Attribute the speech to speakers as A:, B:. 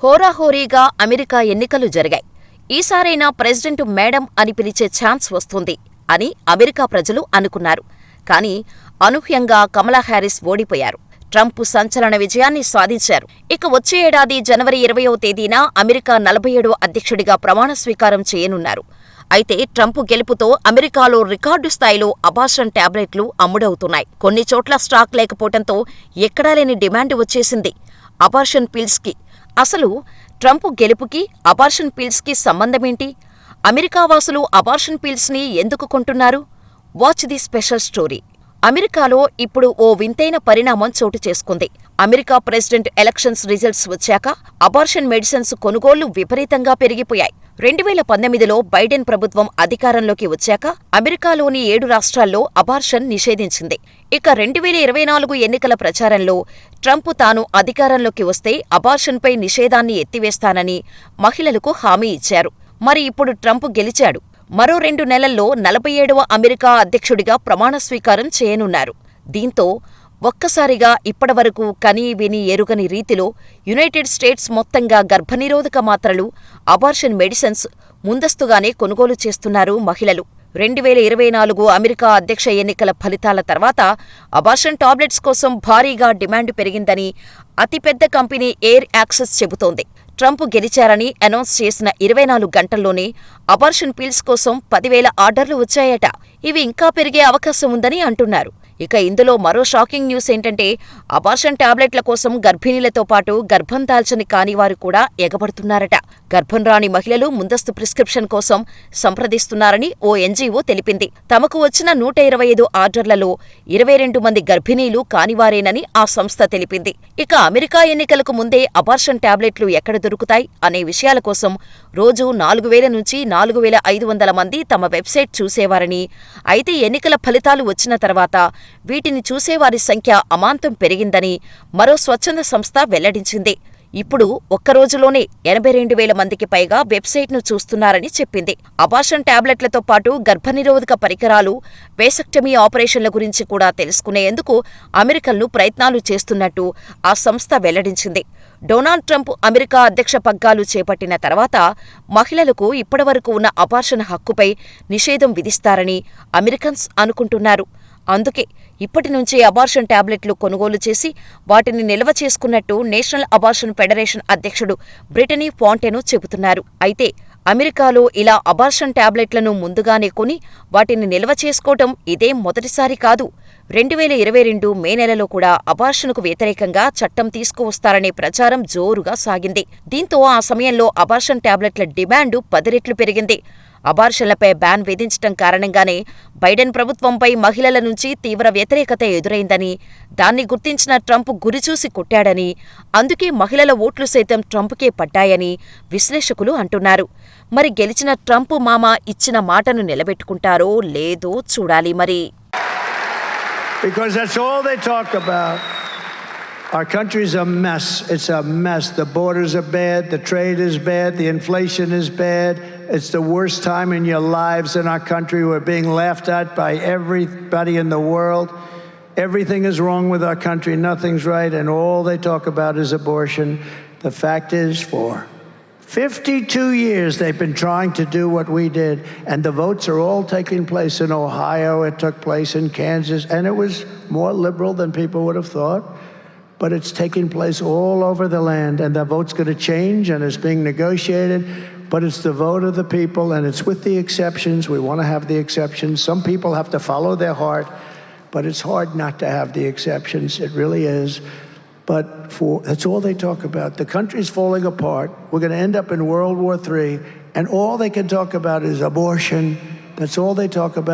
A: హోరాహోరీగా అమెరికా ఎన్నికలు జరిగాయి. ఈసారైనా ప్రెసిడెంట్ మేడం అని పిలిచే ఛాన్స్ వస్తుంది అని అమెరికా ప్రజలు అనుకున్నారు. కానీ అనూహ్యంగా కమలా హ్యారిస్ ఓడిపోయారు. ట్రంప్ సంచలన విజయాన్ని సాధించారు. ఇక వచ్చే ఏడాది జనవరి 20వ తేదీన అమెరికా 47వ అధ్యక్షుడిగా ప్రమాణ స్వీకారం చేయనున్నారు. అయితే ట్రంప్ గెలుపుతో అమెరికాలో రికార్డు స్థాయిలో అబార్షన్ టాబ్లెట్లు అమ్ముడవుతున్నాయి. కొన్ని చోట్ల స్టాక్ లేకపోవడంతో ఎక్కడా లేని డిమాండ్ వచ్చేసింది అబార్షన్ పిల్స్కి. అసలు ట్రంప్ గెలుపుకి అబార్షన్ పిల్స్కి సంబంధమేంటి? అమెరికా వాసులు అబార్షన్ పిల్స్ని ఎందుకు కొంటున్నారు? Watch the special story. అమెరికాలో ఇప్పుడు ఓ వింతైన పరిణామం చోటు చేసుకుంది. అమెరికా ప్రెసిడెంట్ ఎలక్షన్స్ రిజల్ట్స్ వచ్చాక అబార్షన్ మెడిసిన్స్ కొనుగోళ్లు విపరీతంగా పెరిగిపోయాయి. 2019లో బైడెన్ ప్రభుత్వం అధికారంలోకి వచ్చాక అమెరికాలోని 7 రాష్ట్రాల్లో అబార్షన్ నిషేధించింది. ఇక 2024 ఎన్నికల ప్రచారంలో ట్రంప్ తాను అధికారంలోకి వస్తే అబార్షన్పై నిషేధాన్ని ఎత్తివేస్తానని మహిళలకు హామీ ఇచ్చారు. మరి ఇప్పుడు ట్రంప్ గెలిచాడు. మరో 2 నెలల్లో 47వ అమెరికా అధ్యక్షుడిగా ప్రమాణ స్వీకారం చేయనున్నారు. దీంతో ఒక్కసారిగా ఇప్పటివరకు కనీ విని ఎరుగని రీతిలో యునైటెడ్ స్టేట్స్ మొత్తంగా గర్భనిరోధక మాత్రలు, అబార్షన్ మెడిసిన్స్ ముందస్తుగానే కొనుగోలు చేస్తున్నారు మహిళలు. 2024 అమెరికా అధ్యక్ష ఎన్నికల ఫలితాల తర్వాత అబార్షన్ టాబ్లెట్స్ కోసం భారీగా డిమాండ్ పెరిగిందని అతిపెద్ద కంపెనీ ఎయిర్ యాక్సెస్ చెబుతోంది. ట్రంప్ గెలిచారని అనౌన్స్ చేసిన 24 గంటల్లోనే అబార్షన్ పిల్స్ కోసం 10,000 ఆర్డర్లు వచ్చాయట. ఇవి ఇంకా పెరిగే అవకాశం ఉందని అంటున్నారు. ఇక ఇందులో మరో షాకింగ్ న్యూస్ ఏంటంటే అబార్షన్ టాబ్లెట్ల కోసం గర్భిణీలతో పాటు గర్భం దాల్చని కానివారు కూడా ఎగబడుతున్నారట. గర్భం రాని మహిళలు ముందస్తు ప్రిస్క్రిప్షన్ కోసం సంప్రదిస్తున్నారని ఓ ఎన్జీఓ తెలిపింది. తమకు వచ్చిన 125 ఆర్డర్లలో 22 మంది గర్భిణీలు కానివారేనని ఆ సంస్థ తెలిపింది. ఇక అమెరికా ఎన్నికలకు ముందే అబార్షన్ టాబ్లెట్లు ఎక్కడ దొరుకుతాయి అనే విషయాల కోసం రోజూ 4,000 నుంచి 4,500 మంది తమ వెబ్సైట్ చూసేవారని, అయితే ఎన్నికల ఫలితాలు వచ్చిన తర్వాత వీటిని చూసేవారి సంఖ్య అమాంతం పెరిగిందని మరో స్వచ్ఛంద సంస్థ వెల్లడించింది. ఇప్పుడు ఒక్కరోజులోనే 82,000 మందికి పైగా వెబ్సైట్ను చూస్తున్నారని చెప్పింది. అబార్షన్ టాబ్లెట్లతో పాటు గర్భనిరోధక పరికరాలు, వేసెక్టమీ ఆపరేషన్ల గురించి కూడా తెలుసుకునేందుకు అమెరికన్లు ప్రయత్నాలు చేస్తున్నట్టు ఆ సంస్థ వెల్లడించింది. డొనాల్డ్ ట్రంప్ అమెరికా అధ్యక్ష పగ్గాలు చేపట్టిన తర్వాత మహిళలకు ఇప్పటివరకు ఉన్న అబార్షన్ హక్కుపై నిషేధం విధిస్తారని అమెరికన్స్ అనుకుంటున్నారు. అందుకే ఇప్పటి నుంచే అబార్షన్ టాబ్లెట్లు కొనుగోలు చేసి వాటిని నిల్వ చేసుకున్నట్టు నేషనల్ అబార్షన్ ఫెడరేషన్ అధ్యక్షుడు బ్రిటనీ ఫాంటెను చెబుతున్నారు. అయితే అమెరికాలో ఇలా అబార్షన్ టాబ్లెట్లను ముందుగానే కొని వాటిని నిల్వ చేసుకోవటం ఇదేం మొదటిసారి కాదు. 2022 మే నెలలో కూడా అబార్షన్కు వ్యతిరేకంగా చట్టం తీసుకువస్తారనే ప్రచారం జోరుగా సాగింది. దీంతో ఆ సమయంలో అబార్షన్ టాబ్లెట్ల డిమాండు 10 రెట్లు పెరిగింది. అబార్షన్లపై బ్యాన్ విధించటం కారణంగానే బైడెన్ ప్రభుత్వంపై మహిళల నుంచి తీవ్ర వ్యతిరేకత ఎదురైందని, దాన్ని గుర్తించిన ట్రంప్ గురిచూసి కొట్టాడని, అందుకే మహిళల ఓట్లు సైతం ట్రంప్కే పడ్డాయని విశ్లేషకులు అంటున్నారు. మరి గెలిచిన ట్రంప్ మామ ఇచ్చిన మాటను నిలబెట్టుకుంటారో లేదో చూడాలి మరి.
B: Because that's all they talk about. Our country's a mess. It's a mess. The borders are bad. The trade is bad. The inflation is bad. It's the worst time in your lives in our country. We're being laughed at by everybody in the world. Everything is wrong with our country. Nothing's right. And all they talk about is abortion. The fact is, for 52 years they've been trying to do what we did, and the votes are all taking place in Ohio. It took place in Kansas, and it was more liberal than people would have thought. But it's taking place all over the land, and the vote's going to change, and it's being negotiated. But it's the vote of the people, and it's with the exceptions. We want to have the exceptions. Some people have to follow their heart, but it's hard not to have the exceptions. It really is. But that's all they talk about. The country's falling apart. We're going to end up in World War III, and all they can talk about is abortion. That's all they talk about.